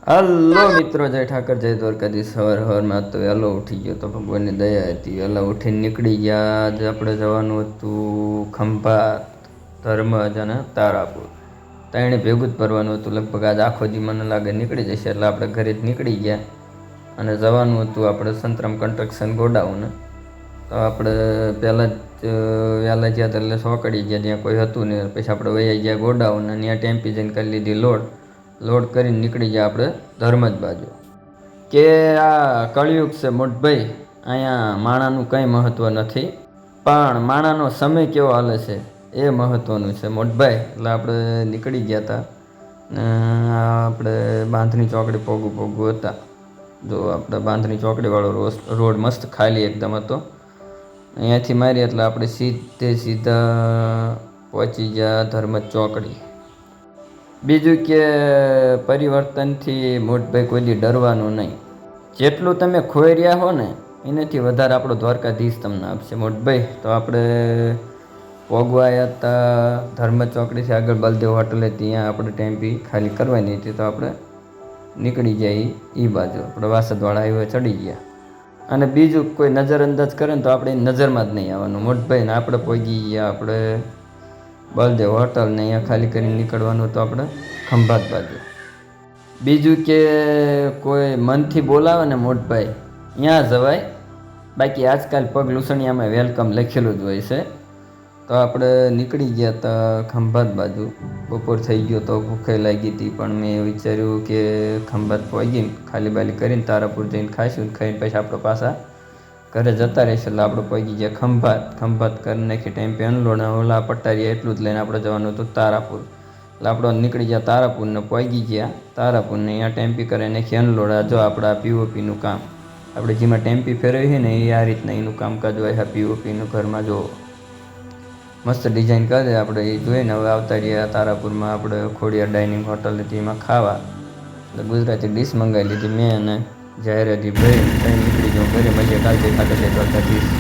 Hello મિત્રો, જય ઠાકર, જય દ્વારકાધીશ. સવારમાં તો વહેલો ઉઠી ગયો તો ભગવાનની દયા હતી. વહેલા ઉઠીને નીકળી ગયા. આજે આપણે જવાનું હતું ખંભાત, ધર્મજ અને તારાપુર. ત્રણે ભેગું જ ભરવાનું હતું. લગભગ આજ આખો દી મને લાગે નીકળી જશે, એટલે આપણે ઘરે જ નીકળી ગયા અને જવાનું હતું આપણે સંતરામ કન્સ્ટ્રક્શન ગોડાઉન. તો આપણે પહેલાં જ વહેલા ગયા હતા એટલે સોકડી ગયા, ત્યાં કોઈ હતું નહીં. પછી આપણે વૈયા ગયા ગોડાઉન અને ત્યાં ટેમ્પી જઈને કરી લીધી લોડ કરીને નીકળી ગયા આપણે ધર્મજ બાજુ. કે આ કળિયુગ છે મોટભાઈ, અહીંયા માણાનું કંઈ મહત્ત્વ નથી, પણ માણાનો સમય કેવો હાલે છે એ મહત્ત્વનું છે મોટભાઈ. એટલે આપણે નીકળી ગયા હતા ને આપણે બાંધણી ચોકડી પોગું હતા. જો આપણે બાંધણી ચોકડીવાળો રોડ મસ્ત ખાલી એકદમ હતો. અહીંયાથી મારી એટલે આપણે સીધા પહોંચી ગયા ધર્મજ ચોકડી. બીજું કે પરિવર્તનથી મોટભાઈ કોઈ દી ડરવાનું નહીં. જેટલું તમે ખોઈ રહ્યા હો ને એનાથી વધારે આપણો દ્વારકાધીશ તમને આપશે મોટભાઈ. તો આપણે પોગવાયા હતા ધર્મજ ચોકડીથી આગળ બલદેવ હોટલ હતી, ત્યાં આપણે ટેમ્પી ખાલી કરવાની હતી. તો આપણે નીકળી જાય એ બાજુ, આપણે વાસદવાળા હાઈવે ચડી ગયા. અને બીજું કોઈ નજરઅંદાજ કરે ને તો આપણે નજરમાં જ નહીં આવવાનું મોટભાઈ. ને આપણે પહોંચી ગયા આપણે બલદેવ હોટલ ને અહીંયા ખાલી કરીને નીકળવાનું તો આપણે ખંભાત બાજુ. બીજું કે કોઈ મનથી બોલાવે ને મોટભાઈ ત્યાં જવાય, બાકી આજકાલ પગ લૂસણિયામાં વેલકમ લખેલું જ હોય છે. તો આપણે નીકળી ગયા હતા ખંભાત બાજુ. બપોર થઈ ગયો તો ભૂખે લાગી હતી, પણ મેં વિચાર્યું કે ખંભાત પહોંચીને ખાલી બાલી કરીને તારાપુર જઈને ખાઈશું, ખાઈને પછી આપણે પાછા ઘરે જતા રહીશું. એટલે આપણે પહોંચી ગયા ખંભાત કરી નાખી ટાઈમ પે અનલોડ. ઓલા પટ્ટારીયા એટલું જ લઈને આપણે જવાનું હતું તારાપુર. એટલે આપણે નીકળી ગયા તારાપુરને પહોંચી ગયા તારાપુરને. અહીંયા ટેમ્પી કરી નાખી અનલોડ. આ જો આપણે આ પીઓપીનું કામ, આપણે જેમાં ટેમ્પી ફેરવી છે ને એ આ રીતના એનું કામકાજ હોય. આ પીઓપીનું ઘરમાં જો મસ્ત ડિઝાઇન કરે આપણે એ જોઈને હવે આવતા રહ્યા તારાપુરમાં. આપણે ખોડિયાર ડાઇનિંગ હોટલ હતી એમાં ખાવા, એટલે ગુજરાતી ડીશ મંગાવી લીધી મેં અને જાહેરાતી ભાઈ. નીકળી જાઉં ઘરે. મળીએ કાલથી ખાતે દ્વારકાધીશ.